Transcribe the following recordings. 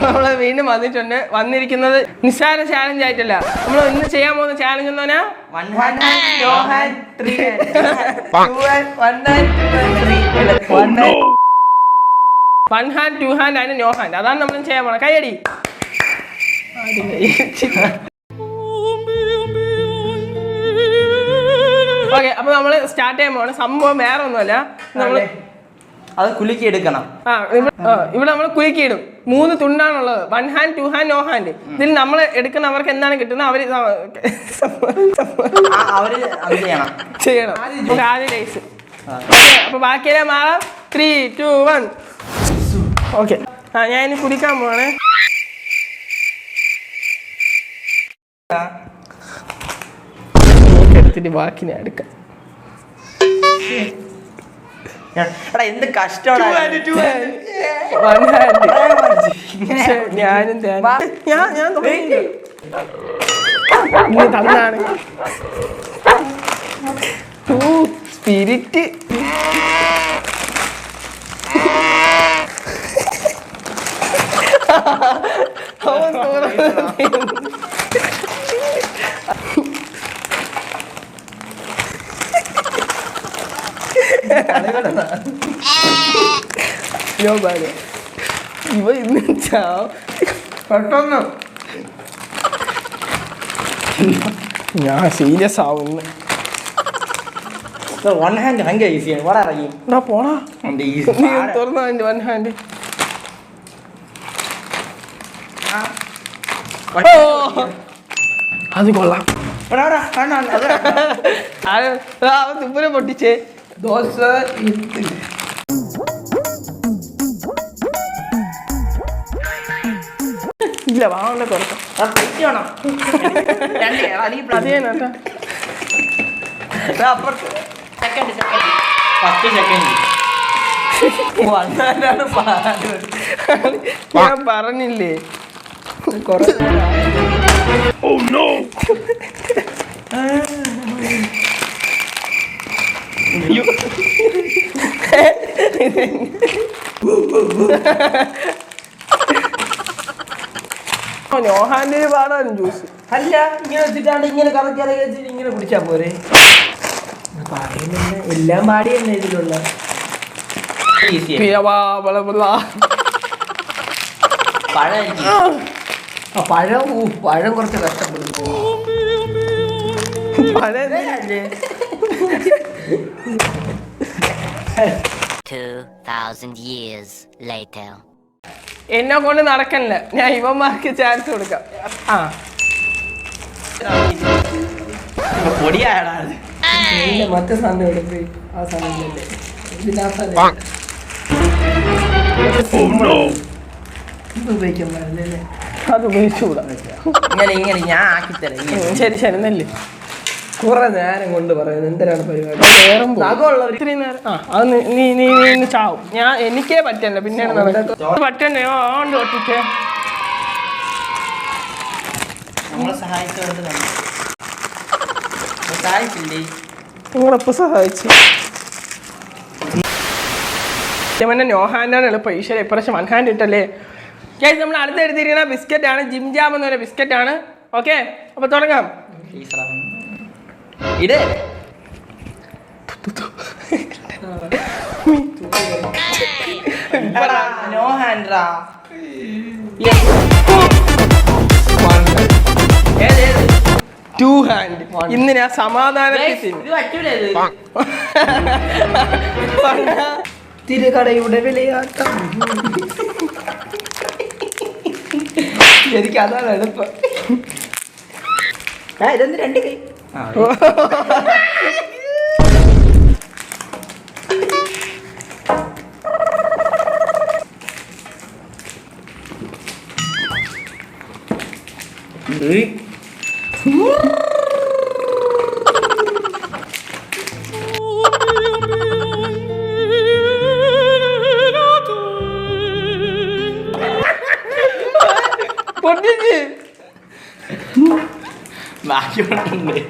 നമ്മൾ വീണ്ടും വന്നിരിക്കുന്നത് നിസ്സാര ചാലഞ്ച് ആയിട്ടല്ല. നമ്മൾ ഇന്ന് ചെയ്യാൻ പോകുന്ന ചാലഞ്ച് എന്ന് പറഞ്ഞാൽ one hand two hand and no hand. അതാണ് നമ്മൾ ചെയ്യാൻ പോണത്. കൈയടി. ഓക്കെ, അപ്പൊ നമ്മള് സ്റ്റാർട്ട് ചെയ്യാൻ പോവാണ്. സംഭവം വേറെ ഒന്നുമല്ല, നമ്മള് അത് കുലുക്കി എടുക്കണം. ഇവിടെ നമ്മൾ കുലുക്കിയിടും. 3 തുണ്ടാണുള്ളത്. 1 ഹാൻഡ് 2 ഹാൻഡ് നോ ഹാൻഡ്. ഇതിൽ നമ്മൾ എടുക്കുന്ന അവർക്ക് എന്താണ് കിട്ടുന്നത് അവര് ചെയ്യണം. ആദ്യം ലൈസ്. അപ്പൊ ബാക്കിയെല്ലാം മാറാം. 3, 2, 1. ഓക്കെ, ഞാൻ ഇനി കുടിക്കാൻ പോവാണേ. എടുത്തിട്ട് ബാക്കി ഞാൻ എടുക്കാം. എന്ത് കഷ്ടമാണ്. ഞാനും തന്നാണ് സ്പിരിറ്റ്. ഇവ ഇന്ന് പെട്ടെന്ന് ഞാൻ സീരിയസ് ആവുന്നു. വൺ ഹാൻഡ് ഭയങ്കര ഈസിയാണ്. പോണാ തുറന്നു. 1 ഹാൻഡ്. അത് കൊള്ളാം. തുമ്പനെ പൊട്ടിച്ചേ. ദോശ ഇല്ല, വാങ്ങണ്ട തുറക്കാം. ഞാൻ പറഞ്ഞില്ലേ കുറച്ച്. നോഹാൻഡിന് പാടാനും ജ്യൂസ് അല്ല, ഇങ്ങനെ വെച്ചിട്ടാണ് ഇങ്ങനെ കറക്കി ഇറങ്ങി വെച്ചിട്ട് ഇങ്ങനെ കുടിച്ചാ പോരെ. എല്ലാം പാടി തന്നെ ഇതിലുള്ള പഴം കുറച്ച് കഷ്ടപ്പെടും. 2000 years later. എന്നെ കൊണ്ട് നടക്കണില്ല. ഞാൻ ഇവന്മാർക്ക് ചാൻസ് കൊടുക്കാം. മറ്റേ സാധനം എടുത്ത് ആ സാധനല്ലേ ഉപയോഗിക്കാൻ പാടില്ലല്ലേ. അത് ഉപയോഗിച്ചുകൂടാ. ഇങ്ങനെ ഞാൻ ആക്കിത്തരാം. ശരി ശരി നെല്ല്. കുറെ നേരം കൊണ്ട് പറയുന്നത് എന്തിനാണ് പരിപാടി. ഇത്രയും നേരം അത് നീ ചാവും. എനിക്കേ പറ്റണ്ട. പിന്നെയാണ് പറ്റണ്ടേ. ഓണ്ട് ഒട്ടിച്ചേ. നിങ്ങളെപ്പോ സഹായിച്ചു. നോ ഹാൻഡാണ് എളുപ്പം. ഈശ്വര ഇപ്രാവശ്യം 1 ഹാൻഡ് ഇട്ടല്ലേ. നമ്മൾ അടുത്ത് എടുത്തിരിക്കുന്ന ബിസ്ക്കറ്റ് ആണ്. ജിം ജാം എന്ന് പറയുന്ന ബിസ്ക്കറ്റ് ആണ്. ഓക്കെ, അപ്പൊ തുടങ്ങാം. ഇത് നോ ഹാൻഡ്രാ. To hand. ഇന്ന് ഞാൻ സമാധാനത്തിൽ തിരുകടയുടെ വിലയാട്ടം. എനിക്ക് അതാണ് എളുപ്പം. ഇതെന്ത് 2 കൈ. പൊട്ടിച്ച് ബാക്കി കൊണ്ടുണ്ട്.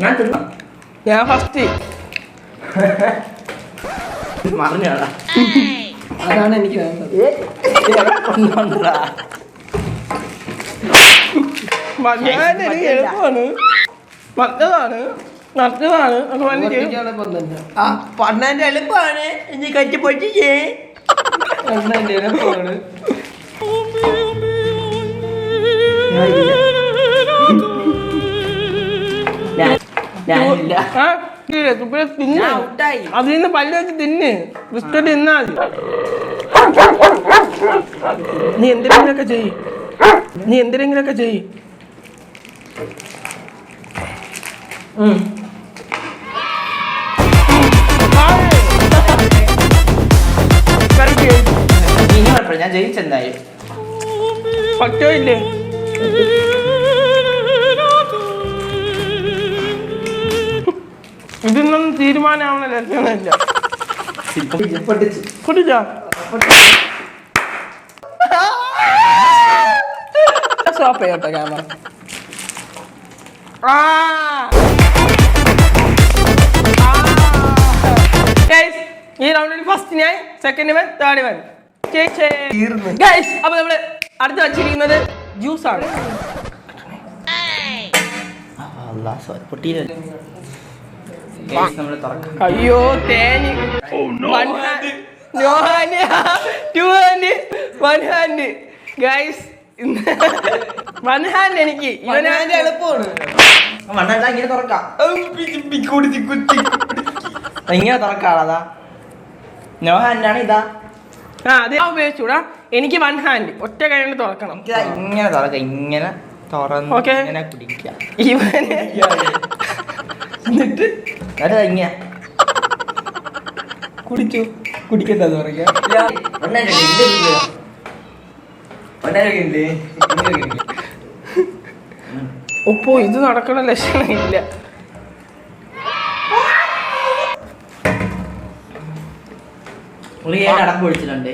ഞാൻ തിന്നാം. ഞാൻ ഫസ്റ്റ്. മറിഞ്ഞാടാ. അതാണ് എനിക്ക് വേണ്ടത്. മഞ്ഞാൻ്റെ എനിക്ക് എളുപ്പമാണ്. മറ്റതാണ് നട്ടതാണ് പണ്ണാന്റെ എളുപ്പമാണ്. ഇനി കറ്റി പൊട്ടിച്ചേ. പണ്ണാന്റെ എളുപ്പമാണ്. അതിൽ നിന്ന് പല്ല് വെച്ച് തിന്ന്. ബിസ്ക്കറ്റ് തിന്നാ മതി. നീ എന്തെങ്കിലുമൊക്കെ ചെയ്യ്. ഞാൻ ജയിച്ചെന്തായി പറ്റോ ഇല്ലേ? ഇതിനൊന്നും തീരുമാനമാവുന്ന ലക്ഷണമില്ല. പൊട്ടിച്ചാ സ്റ്റോപ്പ് ചെയ്യട്ടോ ക്യാമറ. ഈ റൗണ്ടിൽ ഫസ്റ്റ് ഞാൻ, സെക്കൻഡ് ഇവൻ, തേർഡ് ഇവൻ. അപ്പൊ നമ്മള് അടുത്ത് വച്ചിരിക്കുന്നത് ജ്യൂസാണ്. അയ്യോ തേന്. വൺ ഹാൻഡ് എനിക്ക് ഇവനാന്റെ എളുപ്പമാണ്. ഇങ്ങനെ തുറക്കാം. ഇങ്ങനെ തുറക്കാളതാ. നോ ഹാൻഡാണ് ഇതാ. അത് ഉപയോഗിച്ചൂടാ. എനിക്ക് വൺ ഹാൻഡ് ഒറ്റ കൈ കൊണ്ട് തുറക്കണം. ഇങ്ങനെ തുറക്കാം. ഇങ്ങനെ തുറന്ന് ഇങ്ങനെ കുടിക്കാം. ഇവന് എന്നിട്ട് ഇങ്ങനെ കുടിച്ചു. കുടിക്കണ്ട തുറക്കാം. ഒപ്പോ ഇത് നടക്കണ ലക്ഷണമില്ല. അടപ്പ് ഒഴിച്ചിട്ടുണ്ട്.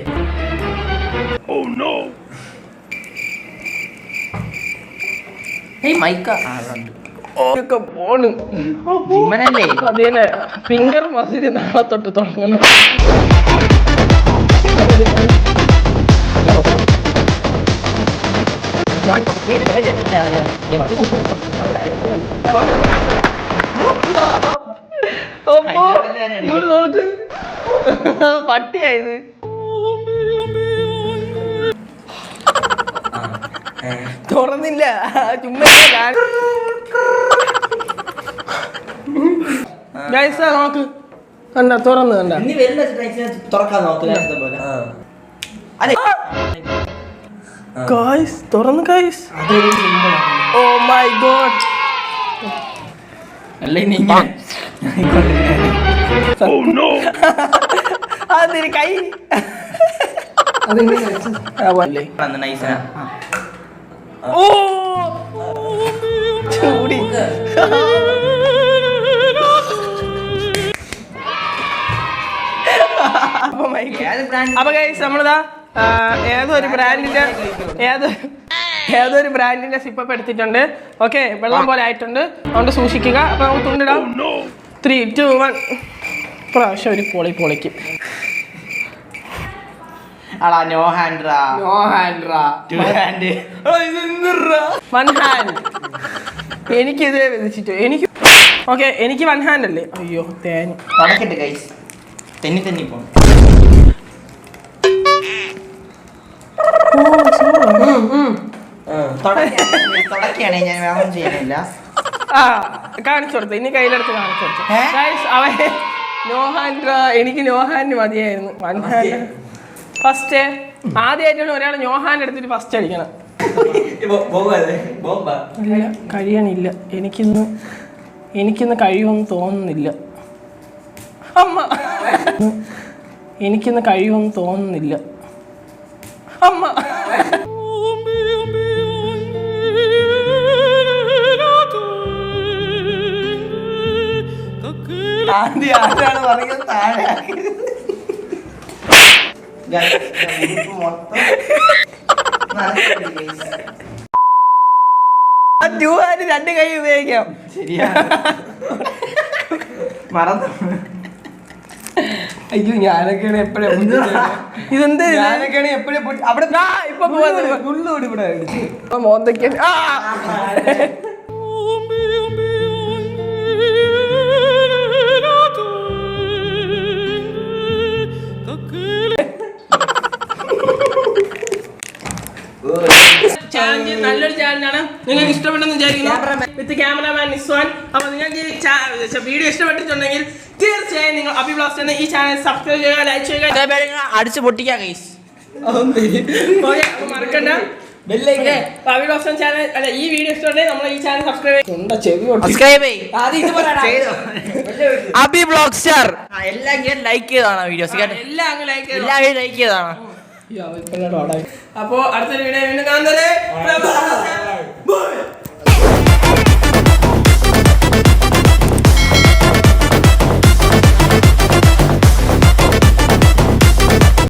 ഫിംഗർ മസിൽ നാളെ തൊട്ട് തുടങ്ങണം. പട്ടിയായത്. തുറന്നില്ല, ചുമ്മാ നോക്ക്. കണ്ട തുറന്ന് കണ്ട. തുറക്കാൻ നോക്ക്. തുറന്ന് ഗൈസ്. Oh my God. അതൊരു കൈ. ഓ ചൂടി. അപ്പൊ ഗൈസ് നമ്മളിതാ ഏതൊരു ബ്രാൻഡിന്റെ സിപ്പപ്പ് എടുത്തിട്ടുണ്ട്. ഓക്കെ, വെള്ളം പോലെ ആയിട്ടുണ്ട്. അതുകൊണ്ട് സൂക്ഷിക്കുക. അപ്പൊ നമുക്ക് തുണ്ടിടാം. 3, 2, 1. പ്രാവശ്യം ഒരു പൊളിക്കും. No hand. One hand. എനിക്കിത് വിധിച്ചിട്ട് എനിക്ക്. ഓക്കെ, എനിക്ക് വൺ ഹാൻഡ് അല്ലേ. അയ്യോ തേന്. തെന്നി പോ. തുടക്കുകയാണെ ഞാൻ വേണം ചെയ്യാനില്ല. കാണിച്ചു കൊടുത്തു. ഇനി കയ്യിലെടുത്ത് കാണിച്ചു കൊടുത്തു. അവൻ നോ ഹാൻഡ്. എനിക്ക് നോ ഹാൻഡ് മതിയായിരുന്നു. One hand first. ആദ്യമായിട്ടാണ് ഒരാൾ നോ ഹാൻഡ് എടുത്തിട്ട് ഫസ്റ്റ് അടിക്കണം. കഴിയണില്ല. എനിക്കിന്ന് കഴിയുമെന്ന് തോന്നുന്നില്ല. അമ്മ എനിക്കിന്ന് കഴിയുമെന്ന് തോന്നുന്നില്ല. അമ്മ ആദ്യമാണ് പറയുന്നത്. താഴെ രണ്ട് കൈ ഉപയോഗിക്കാം. ശരിയാ. മറന്നു. അയ്യോ ഞാനൊക്കെയാണ് എപ്പോഴും ഇതെന്ത് ഞാനൊക്കെയാണ് എപ്പോഴും അവിടെ ഇപ്പൊ ഉള്ളോട് ഇവിടെ അടിച്ച്. മോന്തയ്ക്ക് ചാലഞ്ച് നല്ലൊരു ചാലഞ്ചാണ്. നിങ്ങൾക്ക് ഇഷ്ടപ്പെട്ടെന്ന് വിചാരിക്കുന്നു. വിത്ത് ക്യാമറമാൻ നിസ്വാൻ. അപ്പൊ നിങ്ങൾക്ക് ഈ വീഡിയോ ഇഷ്ടപ്പെട്ടിട്ടുണ്ടെങ്കിൽ തീർച്ചയായും നിങ്ങൾ അഭി ബ്ലോഗ്സ് എന്ന ഈ ചാനൽ സബ്സ്ക്രൈബ് ചെയ്യുക, ലൈക്ക് ചെയ്യുക, അടിച്ചു പൊട്ടിക്കാം ഗൈസ്. മറക്കണ്ട. അഭി ബ്ലോഗ്സ് ചാനൽ അല്ല, ഈ വീഡിയോ ഇഷ്ടമുണ്ടെങ്കിൽ നമ്മൾ ഈ ചാനൽ സബ്സ്ക്രൈബ് അഭി ബ്ലോഗ് സ്റ്റാർ. എല്ലാം ലൈക്ക് ചെയ്താണ് വീഡിയോസ്. എല്ലാം അങ്ങ് ലൈക്ക് എല്ലാവരും ലൈക്ക് ചെയ്താണ്. അപ്പോ അടുത്തൊരു വീഡിയോ വീണ്ടും കാണുന്നത്